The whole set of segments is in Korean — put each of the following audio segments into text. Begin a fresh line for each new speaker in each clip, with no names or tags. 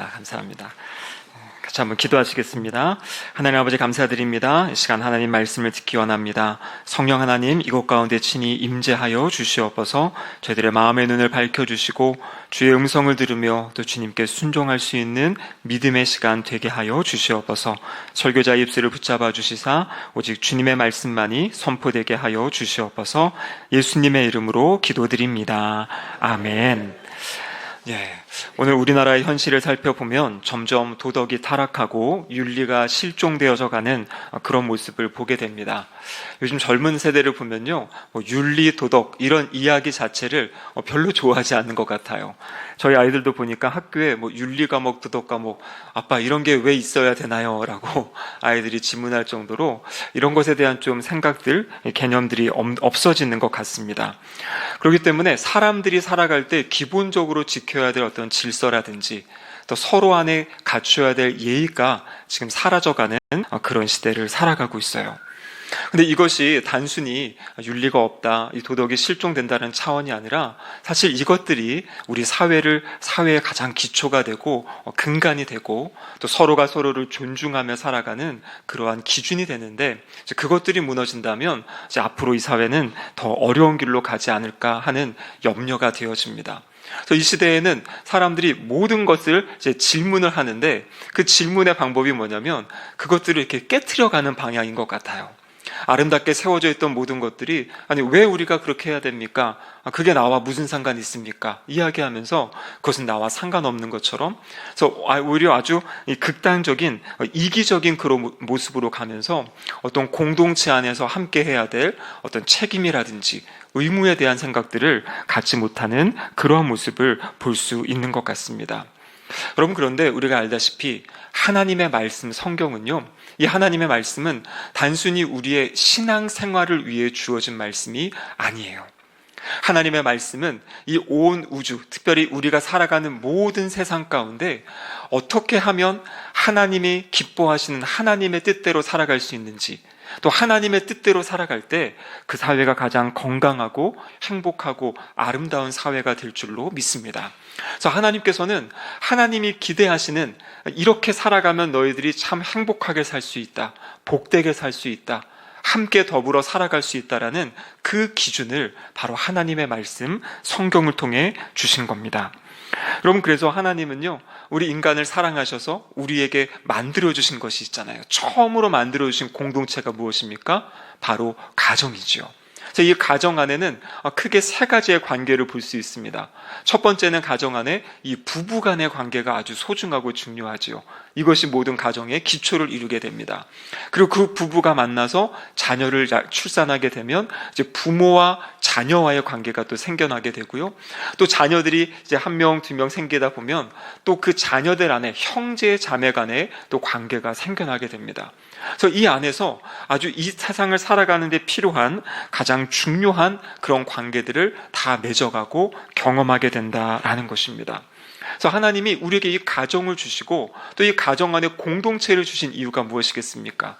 감사합니다. 같이 한번 기도하시겠습니다. 하나님 아버지 감사드립니다. 이 시간 하나님 말씀을 듣기 원합니다. 성령 하나님 이곳 가운데 친히 임재하여 주시옵소서. 저희들의 마음의 눈을 밝혀주시고 주의 음성을 들으며 또 주님께 순종할 수 있는 믿음의 시간 되게 하여 주시옵소서. 설교자 입술을 붙잡아 주시사 오직 주님의 말씀만이 선포되게 하여 주시옵소서. 예수님의 이름으로 기도드립니다. 아멘. 오늘 우리나라의 현실을 살펴보면 점점 도덕이 타락하고 윤리가 실종되어져 가는 그런 모습을 보게 됩니다. 요즘 젊은 세대를 보면요, 윤리, 도덕 이런 이야기 자체를 별로 좋아하지 않는 것 같아요. 저희 아이들도 보니까 학교에 윤리 과목, 도덕 과목, 아빠 이런 게 왜 있어야 되나요? 라고 아이들이 질문할 정도로 이런 것에 대한 좀 생각들, 개념들이 없어지는 것 같습니다. 그렇기 때문에 사람들이 살아갈 때 기본적으로 지켜야 될 어떤 질서라든지 또 서로 안에 갖춰야 될 예의가 지금 사라져가는 그런 시대를 살아가고 있어요. 근데 이것이 단순히 윤리가 없다, 이 도덕이 실종된다는 차원이 아니라 사실 이것들이 우리 사회의 가장 기초가 되고 근간이 되고 또 서로가 서로를 존중하며 살아가는 그러한 기준이 되는데, 그것들이 무너진다면 이제 앞으로 이 사회는 더 어려운 길로 가지 않을까 하는 염려가 되어집니다. 그래서 이 시대에는 사람들이 모든 것을 이제 질문을 하는데 그 질문의 방법이 뭐냐면 그것들을 이렇게 깨트려가는 방향인 것 같아요. 아름답게 세워져 있던 모든 것들이 아니 왜 우리가 그렇게 해야 됩니까? 그게 나와 무슨 상관이 있습니까? 이야기하면서 그것은 나와 상관없는 것처럼, 그래서 오히려 아주 극단적인 이기적인 그런 모습으로 가면서 어떤 공동체 안에서 함께 해야 될 어떤 책임이라든지 의무에 대한 생각들을 갖지 못하는 그러한 모습을 볼 수 있는 것 같습니다. 여러분, 그런데 우리가 알다시피 하나님의 말씀 성경은요, 이 하나님의 말씀은 단순히 우리의 신앙생활을 위해 주어진 말씀이 아니에요. 하나님의 말씀은 이 온 우주, 특별히 우리가 살아가는 모든 세상 가운데 어떻게 하면 하나님이 기뻐하시는 하나님의 뜻대로 살아갈 수 있는지, 또 하나님의 뜻대로 살아갈 때 그 사회가 가장 건강하고 행복하고 아름다운 사회가 될 줄로 믿습니다. 그래서 하나님께서는 하나님이 기대하시는 이렇게 살아가면 너희들이 참 행복하게 살 수 있다, 복되게 살 수 있다, 함께 더불어 살아갈 수 있다라는 그 기준을 바로 하나님의 말씀 성경을 통해 주신 겁니다. 여러분, 그래서 하나님은요, 우리 인간을 사랑하셔서 우리에게 만들어주신 것이 있잖아요. 처음으로 만들어주신 공동체가 무엇입니까? 바로 가정이죠. 이 가정 안에는 크게 세 가지의 관계를 볼 수 있습니다. 첫 번째는 가정 안에 이 부부 간의 관계가 아주 소중하고 중요하지요. 이것이 모든 가정의 기초를 이루게 됩니다. 그리고 그 부부가 만나서 자녀를 출산하게 되면 이제 부모와 자녀와의 관계가 또 생겨나게 되고요. 또 자녀들이 이제 한 명, 두 명 생기다 보면 또 그 자녀들 안에 형제, 자매 간의 또 관계가 생겨나게 됩니다. 그래서 이 안에서 아주 이 세상을 살아가는 데 필요한 가장 중요한 그런 관계들을 다 맺어가고 경험하게 된다라는 것입니다. 그래서 하나님이 우리에게 이 가정을 주시고 또 이 가정 안에 공동체를 주신 이유가 무엇이겠습니까?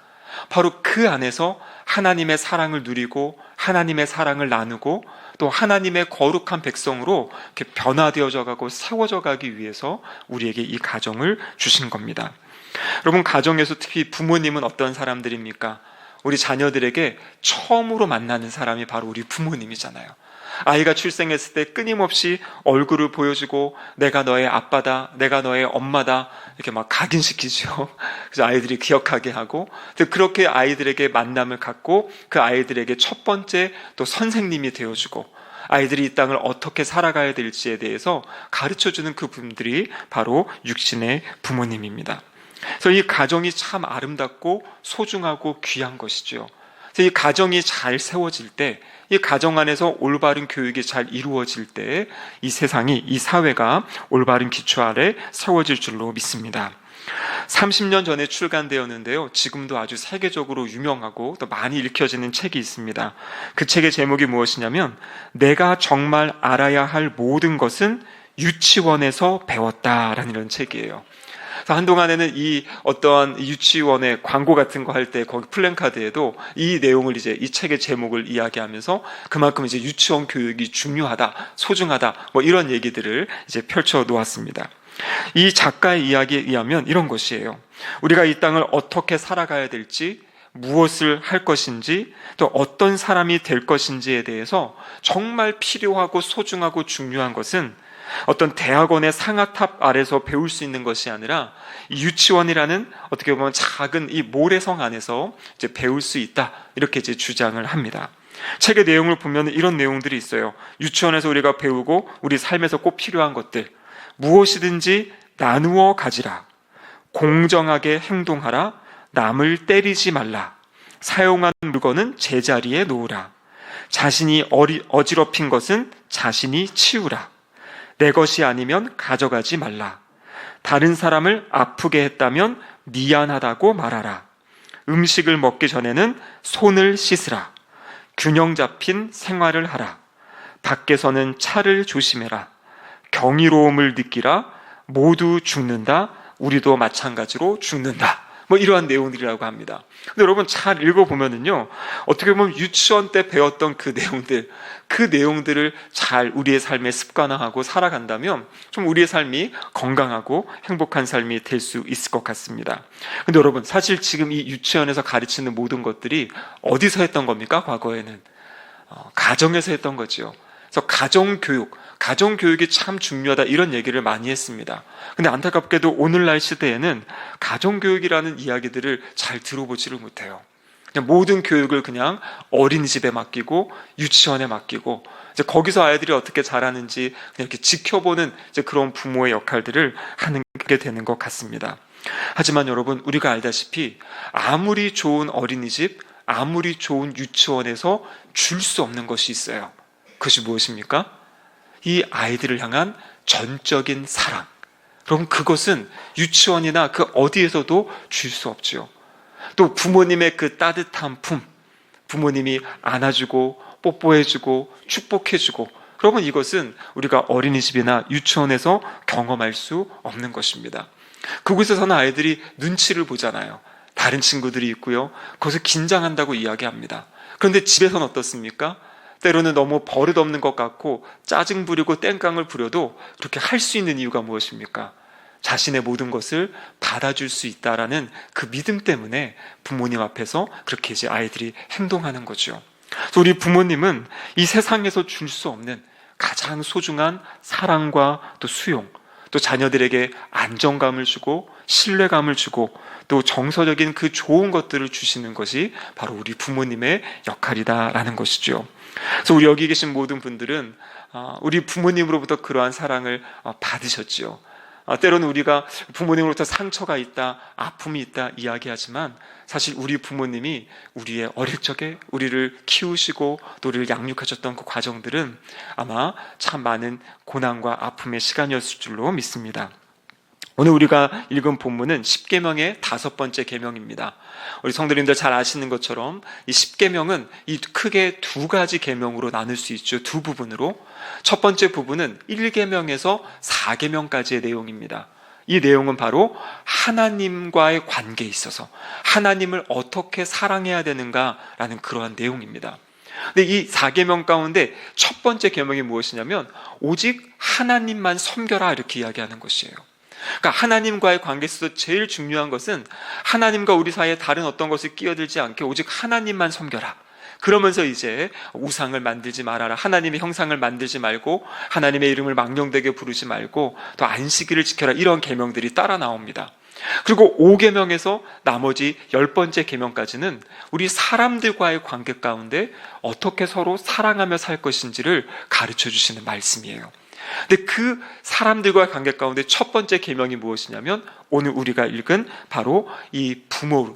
바로 그 안에서 하나님의 사랑을 누리고 하나님의 사랑을 나누고 또 하나님의 거룩한 백성으로 이렇게 변화되어져 가고 세워져 가기 위해서 우리에게 이 가정을 주신 겁니다. 여러분, 가정에서 특히 부모님은 어떤 사람들입니까? 우리 자녀들에게 처음으로 만나는 사람이 바로 우리 부모님이잖아요. 아이가 출생했을 때 끊임없이 얼굴을 보여주고 내가 너의 아빠다, 내가 너의 엄마다 이렇게 막 각인시키죠. 그래서 아이들이 기억하게 하고, 그렇게 아이들에게 만남을 갖고 그 아이들에게 첫 번째 또 선생님이 되어주고 아이들이 이 땅을 어떻게 살아가야 될지에 대해서 가르쳐주는 그 분들이 바로 육신의 부모님입니다. 그래서 이 가정이 참 아름답고 소중하고 귀한 것이죠. 그래서 이 가정이 잘 세워질 때, 이 가정 안에서 올바른 교육이 잘 이루어질 때 이 세상이, 이 사회가 올바른 기초 아래 세워질 줄로 믿습니다. 30년 전에 출간되었는데요, 지금도 아주 세계적으로 유명하고 또 많이 읽혀지는 책이 있습니다. 그 책의 제목이 무엇이냐면 내가 정말 알아야 할 모든 것은 유치원에서 배웠다라는 이런 책이에요. 한동안에는 이 어떠한 유치원의 광고 같은 거 할 때 거기 플랜카드에도 이 내용을 이제 이 책의 제목을 이야기하면서 그만큼 이제 유치원 교육이 중요하다, 소중하다, 이런 얘기들을 이제 펼쳐 놓았습니다. 이 작가의 이야기에 의하면 이런 것이에요. 우리가 이 땅을 어떻게 살아가야 될지, 무엇을 할 것인지, 또 어떤 사람이 될 것인지에 대해서 정말 필요하고 소중하고 중요한 것은 어떤 대학원의 상아탑 아래서 배울 수 있는 것이 아니라 이 유치원이라는 어떻게 보면 작은 이 모래성 안에서 이제 배울 수 있다, 이렇게 이제 주장을 합니다. 책의 내용을 보면 이런 내용들이 있어요. 유치원에서 우리가 배우고 우리 삶에서 꼭 필요한 것들, 무엇이든지 나누어 가지라, 공정하게 행동하라, 남을 때리지 말라, 사용한 물건은 제자리에 놓으라, 자신이 어지럽힌 것은 자신이 치우라, 내 것이 아니면 가져가지 말라, 다른 사람을 아프게 했다면 미안하다고 말하라, 음식을 먹기 전에는 손을 씻으라, 균형 잡힌 생활을 하라, 밖에서는 차를 조심해라, 경이로움을 느끼라, 모두 죽는다, 우리도 마찬가지로 죽는다. 이러한 내용들이라고 합니다. 근데 여러분 잘 읽어보면은요, 어떻게 보면 유치원 때 배웠던 그 내용들을 잘 우리의 삶에 습관화하고 살아간다면 좀 우리의 삶이 건강하고 행복한 삶이 될 수 있을 것 같습니다. 근데 여러분, 사실 지금 이 유치원에서 가르치는 모든 것들이 어디서 했던 겁니까? 과거에는 가정에서 했던 거죠. 그래서 가정교육이 참 중요하다, 이런 얘기를 많이 했습니다. 근데 안타깝게도 오늘날 시대에는 가정교육이라는 이야기들을 잘 들어보지를 못해요. 그냥 모든 교육을 그냥 어린이집에 맡기고 유치원에 맡기고 이제 거기서 아이들이 어떻게 자라는지 그냥 이렇게 지켜보는 이제 그런 부모의 역할들을 하게 되는 것 같습니다. 하지만 여러분, 우리가 알다시피 아무리 좋은 어린이집, 아무리 좋은 유치원에서 줄 수 없는 것이 있어요. 그것이 무엇입니까? 이 아이들을 향한 전적인 사랑. 여러분, 그것은 유치원이나 그 어디에서도 줄 수 없죠. 또 부모님의 그 따뜻한 품, 부모님이 안아주고 뽀뽀해주고 축복해주고, 그러면 이것은 우리가 어린이집이나 유치원에서 경험할 수 없는 것입니다. 그곳에서는 아이들이 눈치를 보잖아요. 다른 친구들이 있고요, 거기서 긴장한다고 이야기합니다. 그런데 집에서는 어떻습니까? 때로는 너무 버릇없는 것 같고 짜증 부리고 땡깡을 부려도 그렇게 할 수 있는 이유가 무엇입니까? 자신의 모든 것을 받아줄 수 있다라는 그 믿음 때문에 부모님 앞에서 그렇게 이제 아이들이 행동하는 거죠. 그래서 우리 부모님은 이 세상에서 줄 수 없는 가장 소중한 사랑과 또 수용, 또 자녀들에게 안정감을 주고 신뢰감을 주고 또 정서적인 그 좋은 것들을 주시는 것이 바로 우리 부모님의 역할이다라는 것이죠. 그래서 우리 여기 계신 모든 분들은 우리 부모님으로부터 그러한 사랑을 받으셨지요. 때로는 우리가 부모님으로부터 상처가 있다, 아픔이 있다 이야기하지만 사실 우리 부모님이 우리의 어릴 적에 우리를 키우시고 또 우리를 양육하셨던 그 과정들은 아마 참 많은 고난과 아픔의 시간이었을 줄로 믿습니다. 오늘 우리가 읽은 본문은 십계명의 5번째 계명입니다. 우리 성도님들 잘 아시는 것처럼 이 십계명은 이 크게 2가지 계명으로 나눌 수 있죠. 2부분으로. 첫 번째 부분은 1계명에서 4계명까지의 내용입니다. 이 내용은 바로 하나님과의 관계에 있어서 하나님을 어떻게 사랑해야 되는가라는 그러한 내용입니다. 근데 이 4계명 가운데 첫 번째 계명이 무엇이냐면 오직 하나님만 섬겨라, 이렇게 이야기하는 것이에요. 그러니까 하나님과의 관계에서 제일 중요한 것은 하나님과 우리 사이에 다른 어떤 것을 끼어들지 않게 오직 하나님만 섬겨라. 그러면서 이제 우상을 만들지 말아라, 하나님의 형상을 만들지 말고 하나님의 이름을 망령되게 부르지 말고 또 안식일을 지켜라, 이런 계명들이 따라 나옵니다. 그리고 5계명에서 나머지 10번째 계명까지는 우리 사람들과의 관계 가운데 어떻게 서로 사랑하며 살 것인지를 가르쳐 주시는 말씀이에요. 근데 그 사람들과의 관계 가운데 첫 번째 계명이 무엇이냐면 오늘 우리가 읽은 바로 이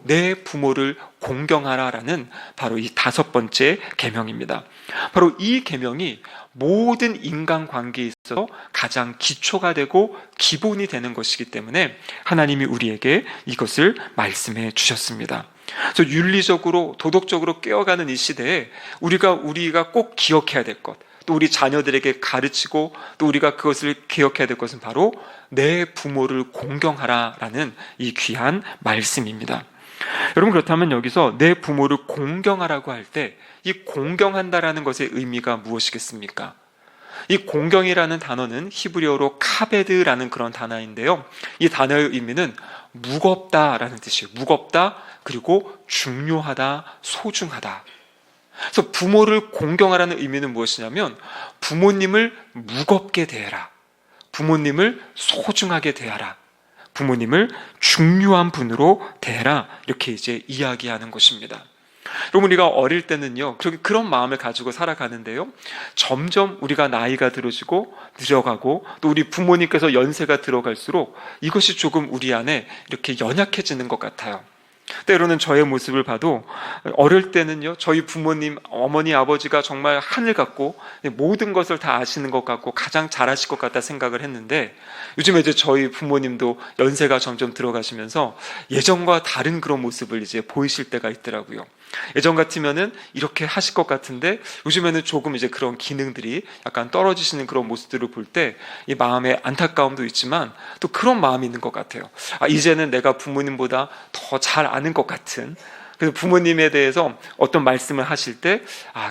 내 부모를 공경하라라는 바로 이 5번째 계명입니다. 바로 이 계명이 모든 인간관계에 있어서 가장 기초가 되고 기본이 되는 것이기 때문에 하나님이 우리에게 이것을 말씀해 주셨습니다. 그래서 윤리적으로 도덕적으로 깨어가는 이 시대에 우리가 꼭 기억해야 될 것, 또 우리 자녀들에게 가르치고 또 우리가 그것을 기억해야 될 것은 바로 내 부모를 공경하라라는 이 귀한 말씀입니다. 여러분, 그렇다면 여기서 내 부모를 공경하라고 할 때 이 공경한다라는 것의 의미가 무엇이겠습니까? 이 공경이라는 단어는 히브리어로 카베드라는 그런 단어인데요. 이 단어의 의미는 무겁다라는 뜻이에요. 무겁다, 그리고 중요하다, 소중하다. 그래서 부모를 공경하라는 의미는 무엇이냐면 부모님을 무겁게 대해라. 부모님을 소중하게 대하라. 부모님을 중요한 분으로 대해라. 이렇게 이제 이야기하는 것입니다. 여러분, 우리가 어릴 때는요, 그런 마음을 가지고 살아가는데요, 점점 우리가 나이가 들어지고 늘어가고 또 우리 부모님께서 연세가 들어갈수록 이것이 조금 우리 안에 이렇게 연약해지는 것 같아요. 때로는 저의 모습을 봐도 어릴 때는요, 저희 부모님, 어머니, 아버지가 정말 하늘 같고 모든 것을 다 아시는 것 같고 가장 잘하실 것 같다 생각을 했는데, 요즘에 이제 저희 부모님도 연세가 점점 들어가시면서 예전과 다른 그런 모습을 이제 보이실 때가 있더라고요. 예전 같으면은 이렇게 하실 것 같은데 요즘에는 조금 이제 그런 기능들이 약간 떨어지시는 그런 모습들을 볼 때 이 마음에 안타까움도 있지만 또 그런 마음이 있는 것 같아요. 이제는 내가 부모님보다 더 잘 아는 것 같은, 그래서 부모님에 대해서 어떤 말씀을 하실 때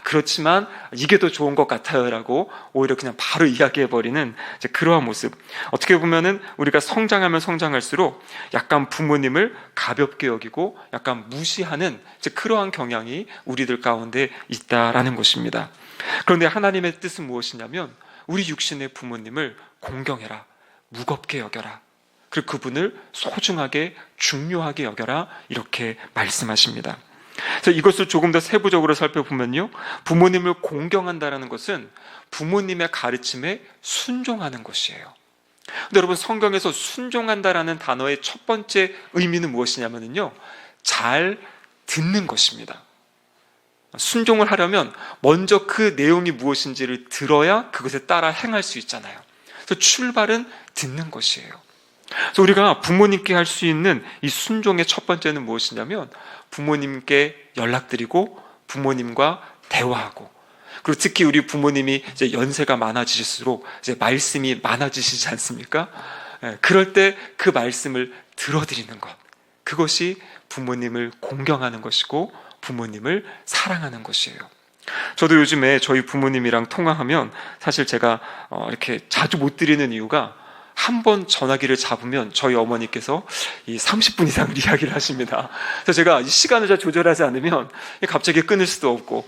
그렇지만 이게 더 좋은 것 같아요 라고 오히려 그냥 바로 이야기해버리는 이제 그러한 모습. 어떻게 보면은 우리가 성장하면 성장할수록 약간 부모님을 가볍게 여기고 약간 무시하는 이제 그러한 경향이 우리들 가운데 있다라는 것입니다. 그런데 하나님의 뜻은 무엇이냐면 우리 육신의 부모님을 공경해라, 무겁게 여겨라, 그리고 그분을 소중하게 중요하게 여겨라, 이렇게 말씀하십니다. 그래서 이것을 조금 더 세부적으로 살펴보면요, 부모님을 공경한다는 것은 부모님의 가르침에 순종하는 것이에요. 근데 여러분, 성경에서 순종한다라는 단어의 첫 번째 의미는 무엇이냐면요, 잘 듣는 것입니다. 순종을 하려면 먼저 그 내용이 무엇인지를 들어야 그것에 따라 행할 수 있잖아요. 그래서 출발은 듣는 것이에요. 그래서 우리가 부모님께 할 수 있는 이 순종의 첫 번째는 무엇이냐면 부모님께 연락드리고 부모님과 대화하고, 그리고 특히 우리 부모님이 이제 연세가 많아지실수록 이제 말씀이 많아지시지 않습니까? 그럴 때 그 말씀을 들어드리는 것, 그것이 부모님을 공경하는 것이고 부모님을 사랑하는 것이에요. 저도 요즘에 저희 부모님이랑 통화하면 사실 제가 이렇게 자주 못 드리는 이유가, 한 번 전화기를 잡으면 저희 어머니께서 이 30분 이상을 이야기를 하십니다. 그래서 제가 이 시간을 잘 조절하지 않으면 갑자기 끊을 수도 없고,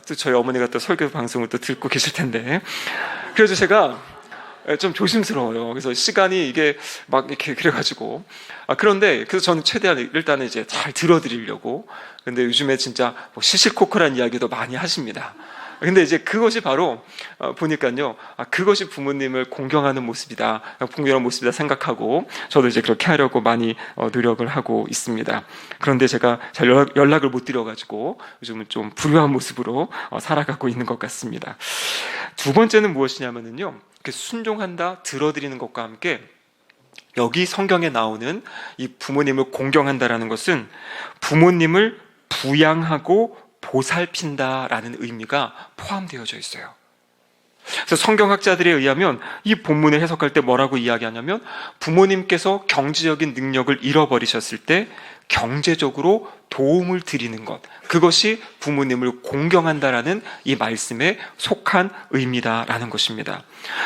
또 저희 어머니가 또 설교 방송을 또 듣고 계실 텐데, 그래서 제가 좀 조심스러워요. 그래서 시간이 이게 막 이렇게 그래가지고 그런데 그래서 저는 최대한 일단은 이제 잘 들어드리려고. 근데 요즘에 진짜 뭐 시시콜콜한 이야기도 많이 하십니다. 근데 이제 그것이 바로 보니까요, 그것이 부모님을 공경하는 모습이다, 공경하는 모습이다 생각하고 저도 이제 그렇게 하려고 많이 노력을 하고 있습니다. 그런데 제가 잘 연락을 못 드려가지고 요즘은 좀 불우한 모습으로 살아가고 있는 것 같습니다. 두 번째는 무엇이냐면요, 순종한다, 들어드리는 것과 함께 여기 성경에 나오는 이 부모님을 공경한다라는 것은 부모님을 부양하고 보살핀다라는 의미가 포함되어져 있어요. 그래서 성경학자들에 의하면 이 본문을 해석할 때 뭐라고 이야기하냐면 부모님께서 경제적인 능력을 잃어버리셨을 때 경제적으로 도움을 드리는 것, 그것이 부모님을 공경한다라는 이 말씀에 속한 의미다라는 것입니다.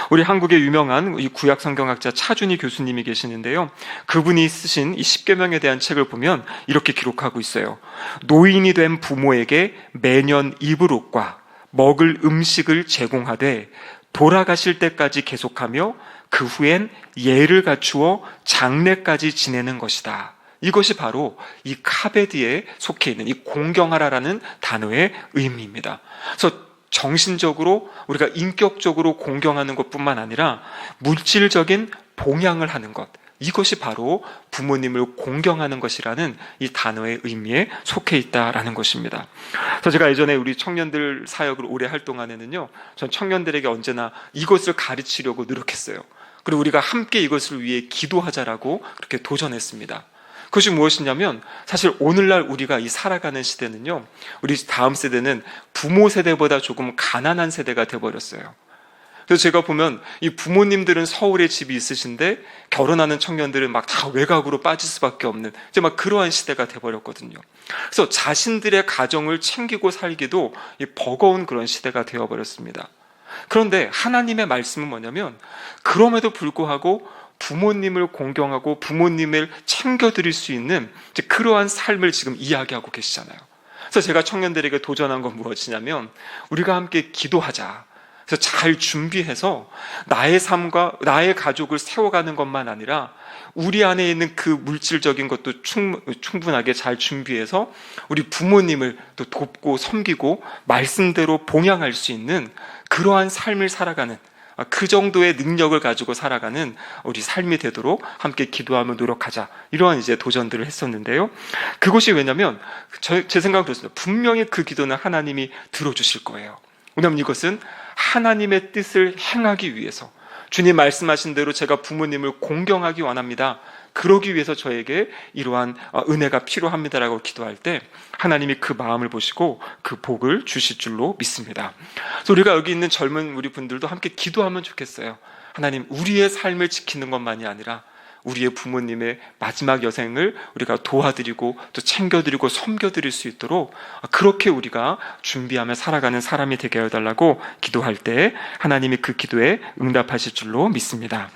우리 한국의 유명한 이 구약 성경학자 차준희 교수님이 계시는데요, 그분이 쓰신 이 십계명에 대한 책을 보면 이렇게 기록하고 있어요. 노인이 된 부모에게 매년 입을 옷과 먹을 음식을 제공하되 돌아가실 때까지 계속하며 그 후엔 예를 갖추어 장래까지 지내는 것이다. 이것이 바로 이 카베드에 속해 있는 이 공경하라라는 단어의 의미입니다. 그래서 정신적으로 우리가 인격적으로 공경하는 것뿐만 아니라 물질적인 봉양을 하는 것, 이것이 바로 부모님을 공경하는 것이라는 이 단어의 의미에 속해 있다라는 것입니다. 그래서 제가 예전에 우리 청년들 사역을 오래 할 동안에는요, 전 청년들에게 언제나 이것을 가르치려고 노력했어요. 그리고 우리가 함께 이것을 위해 기도하자라고 그렇게 도전했습니다. 그것이 무엇이냐면 사실 오늘날 우리가 이 살아가는 시대는요, 우리 다음 세대는 부모 세대보다 조금 가난한 세대가 돼버렸어요. 그래서 제가 보면 이 부모님들은 서울에 집이 있으신데 결혼하는 청년들은 막 다 외곽으로 빠질 수밖에 없는 이제 막 그러한 시대가 돼버렸거든요. 그래서 자신들의 가정을 챙기고 살기도 버거운 그런 시대가 되어버렸습니다. 그런데 하나님의 말씀은 뭐냐면 그럼에도 불구하고 부모님을 공경하고 부모님을 챙겨드릴 수 있는 그러한 삶을 지금 이야기하고 계시잖아요. 그래서 제가 청년들에게 도전한 건 무엇이냐면 우리가 함께 기도하자. 그래서 잘 준비해서 나의 삶과 나의 가족을 세워가는 것만 아니라 우리 안에 있는 그 물질적인 것도 충분하게 잘 준비해서 우리 부모님을 또 돕고 섬기고 말씀대로 봉양할 수 있는 그러한 삶을 살아가는, 그 정도의 능력을 가지고 살아가는 우리 삶이 되도록 함께 기도하며 노력하자, 이러한 이제 도전들을 했었는데요. 그것이 왜냐면 제 생각은 그렇습니다. 분명히 그 기도는 하나님이 들어주실 거예요. 왜냐하면 이것은 하나님의 뜻을 행하기 위해서, 주님 말씀하신 대로 제가 부모님을 공경하기 원합니다, 그러기 위해서 저에게 이러한 은혜가 필요합니다라고 기도할 때 하나님이 그 마음을 보시고 그 복을 주실 줄로 믿습니다. 그래서 우리가 여기 있는 젊은 우리 분들도 함께 기도하면 좋겠어요. 하나님, 우리의 삶을 지키는 것만이 아니라 우리의 부모님의 마지막 여생을 우리가 도와드리고 또 챙겨드리고 섬겨드릴 수 있도록 그렇게 우리가 준비하며 살아가는 사람이 되게 해달라고 기도할 때 하나님이 그 기도에 응답하실 줄로 믿습니다.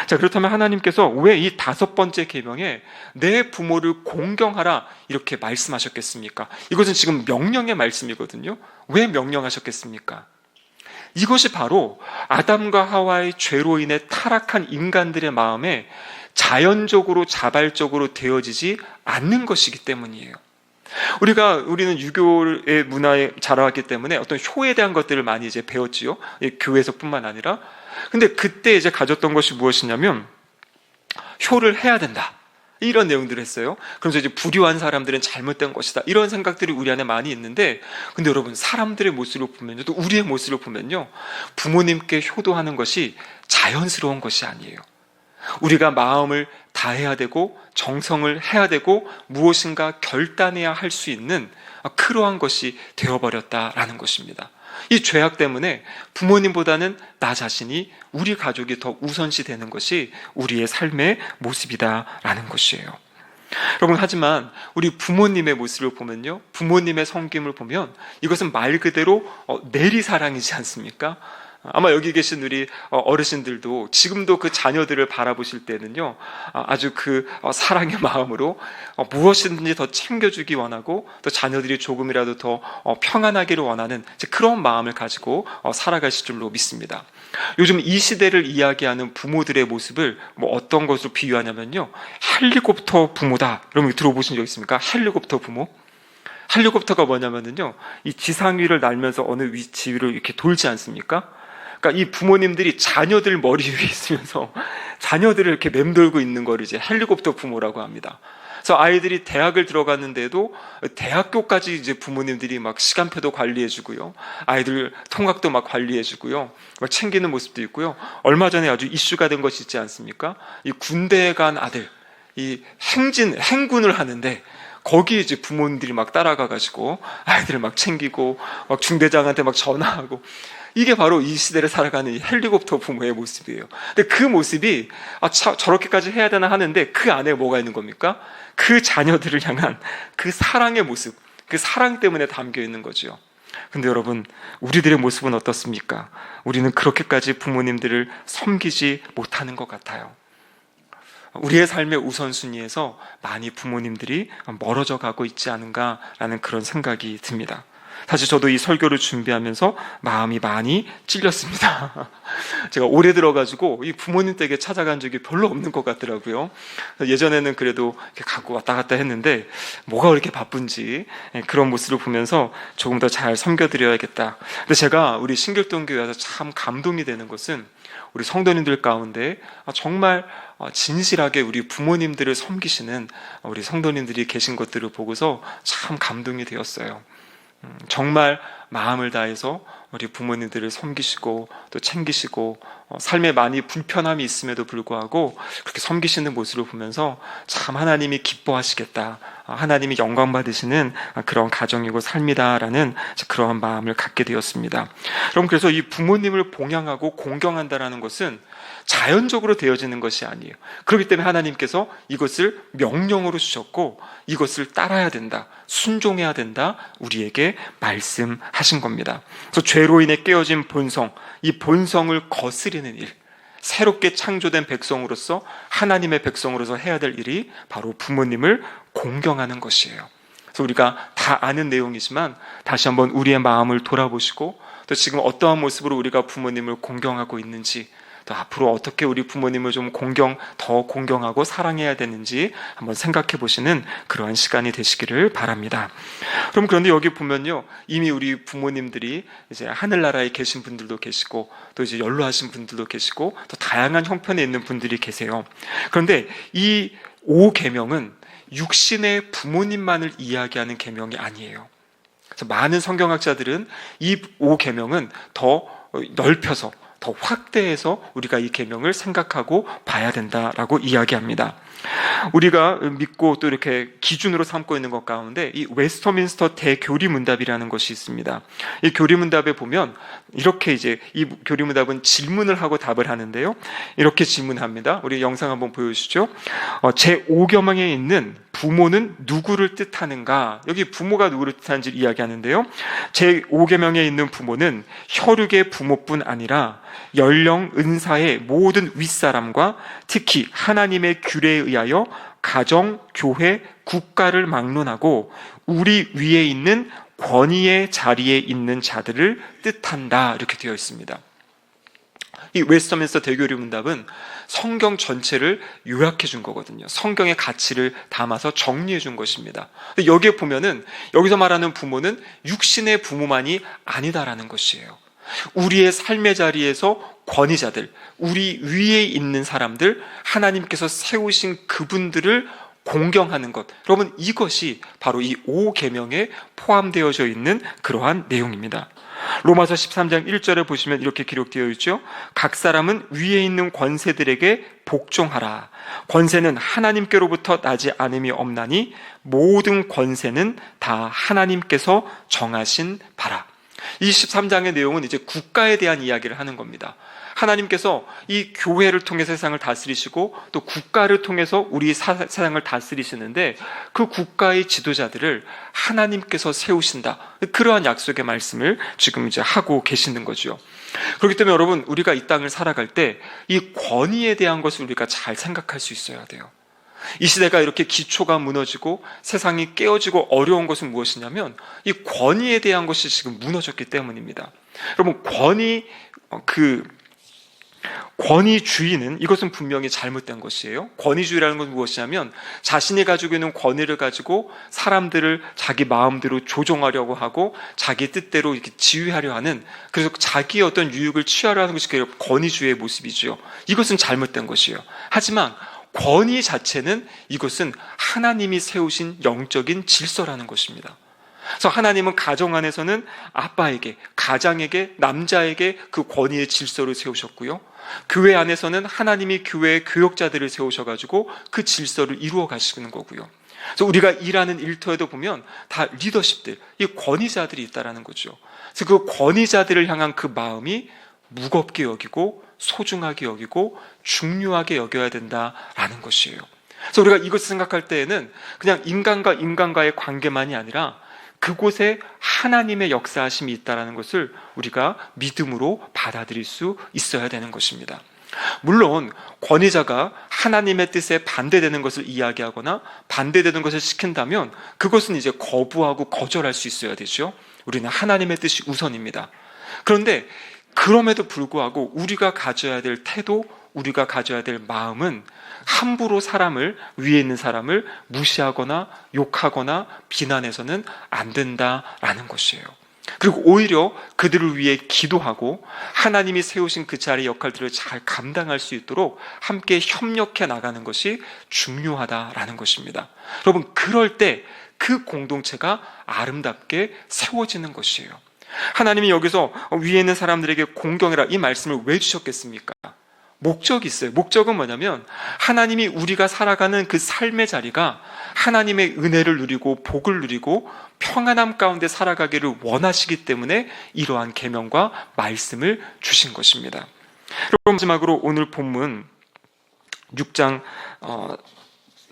자, 그렇다면 하나님께서 왜 이 5번째 계명에 내 부모를 공경하라 이렇게 말씀하셨겠습니까? 이것은 지금 명령의 말씀이거든요. 왜 명령하셨겠습니까? 이것이 바로 아담과 하와의 죄로 인해 타락한 인간들의 마음에 자연적으로 자발적으로 되어지지 않는 것이기 때문이에요. 우리는 유교의 문화에 자라왔기 때문에 어떤 효에 대한 것들을 많이 이제 배웠지요. 교회에서뿐만 아니라. 근데 그때 이제 가졌던 것이 무엇이냐면 효를 해야 된다, 이런 내용들을 했어요. 그래서 이제 불효한 사람들은 잘못된 것이다, 이런 생각들이 우리 안에 많이 있는데, 근데 여러분, 사람들의 모습을 보면요, 또 우리의 모습을 보면요, 부모님께 효도하는 것이 자연스러운 것이 아니에요. 우리가 마음을 다해야 되고 정성을 해야 되고 무엇인가 결단해야 할 수 있는 그러한 것이 되어버렸다라는 것입니다. 이 죄악 때문에 부모님보다는 나 자신이, 우리 가족이 더 우선시 되는 것이 우리의 삶의 모습이다라는 것이에요. 여러분, 하지만 우리 부모님의 모습을 보면요, 부모님의 섬김을 보면 이것은 말 그대로 내리사랑이지 않습니까? 아마 여기 계신 우리 어르신들도 지금도 그 자녀들을 바라보실 때는요, 아주 그 사랑의 마음으로 무엇이든지 더 챙겨주기 원하고 또 자녀들이 조금이라도 더 평안하기를 원하는 그런 마음을 가지고 살아가실 줄로 믿습니다. 요즘 이 시대를 이야기하는 부모들의 모습을 어떤 것으로 비유하냐면요, 헬리콥터 부모다. 여러분 들어보신 적 있습니까? 헬리콥터 부모? 헬리콥터가 뭐냐면요, 이 지상 위를 날면서 어느 위치 위를 이렇게 돌지 않습니까? 그러니까 이 부모님들이 자녀들 머리 위에 있으면서 자녀들을 이렇게 맴돌고 있는 걸 이제 헬리콥터 부모라고 합니다. 그래서 아이들이 대학을 들어갔는데도 대학교까지 이제 부모님들이 막 시간표도 관리해주고요, 아이들 통학도 막 관리해주고요, 막 챙기는 모습도 있고요. 얼마 전에 아주 이슈가 된 것이 있지 않습니까? 이 군대에 간 아들, 이 행군을 하는데 거기 이제 부모님들이 막 따라가가지고 아이들을 막 챙기고 막 중대장한테 막 전화하고, 이게 바로 이 시대를 살아가는 이 헬리콥터 부모의 모습이에요. 근데 그 모습이 저렇게까지 해야 되나 하는데 그 안에 뭐가 있는 겁니까? 그 자녀들을 향한 그 사랑의 모습, 그 사랑 때문에 담겨 있는 거죠. 근데 여러분, 우리들의 모습은 어떻습니까? 우리는 그렇게까지 부모님들을 섬기지 못하는 것 같아요. 우리의 삶의 우선순위에서 많이 부모님들이 멀어져 가고 있지 않은가라는 그런 생각이 듭니다. 사실 저도 이 설교를 준비하면서 마음이 많이 찔렸습니다. 제가 올해 들어가지고 이 부모님 댁에 찾아간 적이 별로 없는 것 같더라고요. 예전에는 그래도 이렇게 가고 왔다 갔다 했는데 뭐가 그렇게 바쁜지 그런 모습을 보면서 조금 더 잘 섬겨드려야겠다. 근데 제가 우리 신길동교회 와서 참 감동이 되는 것은 우리 성도님들 가운데 정말 진실하게 우리 부모님들을 섬기시는 우리 성도님들이 계신 것들을 보고서 참 감동이 되었어요. 정말 마음을 다해서 우리 부모님들을 섬기시고 또 챙기시고 삶에 많이 불편함이 있음에도 불구하고 그렇게 섬기시는 모습을 보면서 참 하나님이 기뻐하시겠다, 하나님이 영광 받으시는 그런 가정이고 삶이다라는 그러한 마음을 갖게 되었습니다. 그럼 그래서 이 부모님을 봉양하고 공경한다라는 것은 자연적으로 되어지는 것이 아니에요. 그렇기 때문에 하나님께서 이것을 명령으로 주셨고 이것을 따라야 된다, 순종해야 된다, 우리에게 말씀하셨습니다. 하신 겁니다. 그래서 죄로 인해 깨어진 본성, 이 본성을 거스리는 일, 새롭게 창조된 백성으로서, 하나님의 백성으로서 해야 될 일이 바로 부모님을 공경하는 것이에요. 그래서 우리가 다 아는 내용이지만 다시 한번 우리의 마음을 돌아보시고, 또 지금 어떠한 모습으로 우리가 부모님을 공경하고 있는지, 또 앞으로 어떻게 우리 부모님을 좀 더 공경하고 사랑해야 되는지 한번 생각해 보시는 그러한 시간이 되시기를 바랍니다. 그럼 그런데 여기 보면요, 이미 우리 부모님들이 이제 하늘나라에 계신 분들도 계시고, 또 이제 연로하신 분들도 계시고, 또 다양한 형편에 있는 분들이 계세요. 그런데 이 5계명은 육신의 부모님만을 이야기하는 계명이 아니에요. 그래서 많은 성경학자들은 이 5계명은 더 넓혀서, 더 확대해서 우리가 이 계명을 생각하고 봐야 된다라고 이야기합니다. 우리가 믿고 또 이렇게 기준으로 삼고 있는 것 가운데 이 웨스터민스터 대교리문답이라는 것이 있습니다. 이 교리문답에 보면 이렇게 이제 이 교리문답은 질문을 하고 답을 하는데요. 이렇게 질문합니다. 우리 영상 한번 보여주시죠. 제5계명에 있는 부모는 누구를 뜻하는가? 여기 부모가 누구를 뜻하는지 이야기하는데요. 제5계명에 있는 부모는 혈육의 부모뿐 아니라 연령, 은사의 모든 윗사람과 특히 하나님의 규례에 의하여 가정, 교회, 국가를 막론하고 우리 위에 있는 권위의 자리에 있는 자들을 뜻한다, 이렇게 되어 있습니다. 이 웨스터민스터 대교리문답은 성경 전체를 요약해 준 거거든요. 성경의 가치를 담아서 정리해 준 것입니다. 여기에 보면은 여기서 말하는 부모는 육신의 부모만이 아니다라는 것이에요. 우리의 삶의 자리에서 권위자들, 우리 위에 있는 사람들, 하나님께서 세우신 그분들을 공경하는 것, 여러분, 이것이 바로 이 5계명에 포함되어져 있는 그러한 내용입니다. 로마서 13장 1절에 보시면 이렇게 기록되어 있죠. 각 사람은 위에 있는 권세들에게 복종하라. 권세는 하나님께로부터 나지 않음이 없나니 모든 권세는 다 하나님께서 정하신 바라. 이 13장의 내용은 이제 국가에 대한 이야기를 하는 겁니다. 하나님께서 이 교회를 통해서 세상을 다스리시고 또 국가를 통해서 우리 세상을 다스리시는데 그 국가의 지도자들을 하나님께서 세우신다. 그러한 약속의 말씀을 지금 이제 하고 계시는 거죠. 그렇기 때문에 여러분, 우리가 이 땅을 살아갈 때 이 권위에 대한 것을 우리가 잘 생각할 수 있어야 돼요. 이 시대가 이렇게 기초가 무너지고 세상이 깨어지고 어려운 것은 무엇이냐면 이 권위에 대한 것이 지금 무너졌기 때문입니다. 여러분, 권위주의는 이것은 분명히 잘못된 것이에요. 권위주의라는 것은 무엇이냐면 자신이 가지고 있는 권위를 가지고 사람들을 자기 마음대로 조종하려고 하고 자기 뜻대로 이렇게 지휘하려 하는, 그래서 자기의 어떤 유익을 취하려 하는 것이 권위주의의 모습이죠. 이것은 잘못된 것이에요. 하지만 권위 자체는 이것은 하나님이 세우신 영적인 질서라는 것입니다. 그래서 하나님은 가정 안에서는 아빠에게, 가장에게, 남자에게 그 권위의 질서를 세우셨고요. 교회 안에서는 하나님이 교회의 교역자들을 세우셔가지고 그 질서를 이루어 가시는 거고요. 그래서 우리가 일하는 일터에도 보면 다 리더십들, 이 권위자들이 있다라는 거죠. 그래서 그 권위자들을 향한 그 마음이 무겁게 여기고 소중하게 여기고 중요하게 여겨야 된다라는 것이에요. 그래서 우리가 이것을 생각할 때에는 그냥 인간과 인간과의 관계만이 아니라 그곳에 하나님의 역사하심이 있다는 것을 우리가 믿음으로 받아들일 수 있어야 되는 것입니다. 물론 권위자가 하나님의 뜻에 반대되는 것을 이야기하거나 반대되는 것을 시킨다면 그것은 이제 거부하고 거절할 수 있어야 되죠. 우리는 하나님의 뜻이 우선입니다. 그런데 그럼에도 불구하고 우리가 가져야 될 태도, 우리가 가져야 될 마음은 함부로 위에 있는 사람을 무시하거나 욕하거나 비난해서는 안 된다라는 것이에요. 그리고 오히려 그들을 위해 기도하고 하나님이 세우신 그 자리의 역할들을 잘 감당할 수 있도록 함께 협력해 나가는 것이 중요하다라는 것입니다. 여러분, 그럴 때 그 공동체가 아름답게 세워지는 것이에요. 하나님이 여기서 위에 있는 사람들에게 공경해라, 이 말씀을 왜 주셨겠습니까? 목적이 있어요. 목적은 뭐냐면 하나님이 우리가 살아가는 그 삶의 자리가 하나님의 은혜를 누리고 복을 누리고 평안함 가운데 살아가기를 원하시기 때문에 이러한 계명과 말씀을 주신 것입니다. 그리고 마지막으로 오늘 본문 6장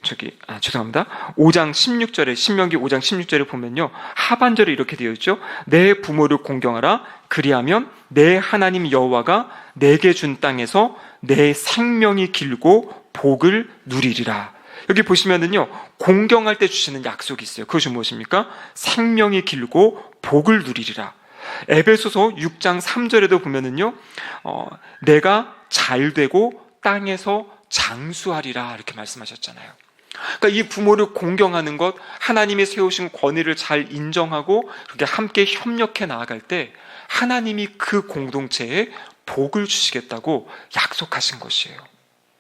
죄송합니다. 5장 16절에, 신명기 5장 16절에 보면요, 하반절에 이렇게 되어 있죠. 내 부모를 공경하라. 그리하면 내 하나님 여호와가 내게 준 땅에서 내 생명이 길고 복을 누리리라. 여기 보시면은요, 공경할 때 주시는 약속이 있어요. 그것이 무엇입니까? 생명이 길고 복을 누리리라. 에베소서 6장 3절에도 보면은요, 내가 잘되고 땅에서 장수하리라 이렇게 말씀하셨잖아요. 그러니까 이 부모를 공경하는 것, 하나님이 세우신 권위를 잘 인정하고 그렇게 함께 협력해 나아갈 때 하나님이 그 공동체에 복을 주시겠다고 약속하신 것이에요.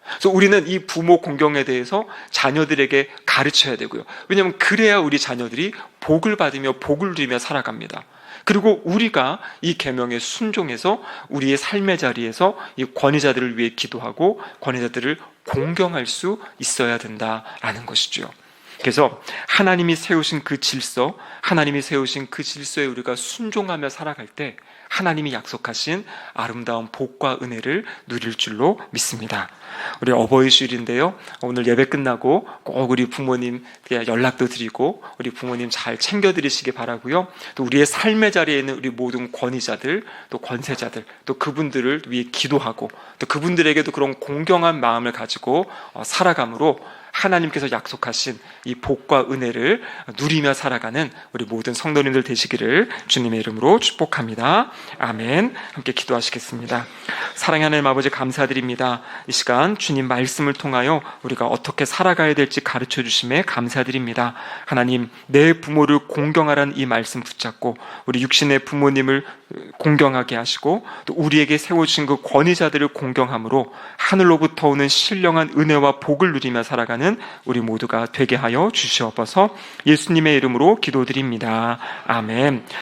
그래서 우리는 이 부모 공경에 대해서 자녀들에게 가르쳐야 되고요. 왜냐하면 그래야 우리 자녀들이 복을 받으며 복을 누리며 살아갑니다. 그리고 우리가 이 계명에 순종해서 우리의 삶의 자리에서 이 권위자들을 위해 기도하고 권위자들을 공경할 수 있어야 된다라는 것이죠. 그래서 하나님이 세우신 그 질서, 하나님이 세우신 그 질서에 우리가 순종하며 살아갈 때 하나님이 약속하신 아름다운 복과 은혜를 누릴 줄로 믿습니다. 우리 어버이 주일인데요, 오늘 예배 끝나고 꼭 우리 부모님 연락도 드리고 우리 부모님 잘 챙겨드리시기 바라고요. 또 우리의 삶의 자리에 있는 우리 모든 권위자들, 또 권세자들, 또 그분들을 위해 기도하고 또 그분들에게도 그런 공경한 마음을 가지고 살아감으로 하나님께서 약속하신 이 복과 은혜를 누리며 살아가는 우리 모든 성도님들 되시기를 주님의 이름으로 축복합니다. 아멘. 함께 기도하시겠습니다. 사랑하는 하나님 아버지, 감사드립니다. 이 시간 주님 말씀을 통하여 우리가 어떻게 살아가야 될지 가르쳐 주심에 감사드립니다. 하나님, 내 부모를 공경하라는 이 말씀 붙잡고 우리 육신의 부모님을 공경하게 하시고 또 우리에게 세워주신 그 권위자들을 공경함으로 하늘로부터 오는 신령한 은혜와 복을 누리며 살아가는 우리 모두가 되게 하여 주시옵소서. 예수님의 이름으로 기도드립니다. 아멘.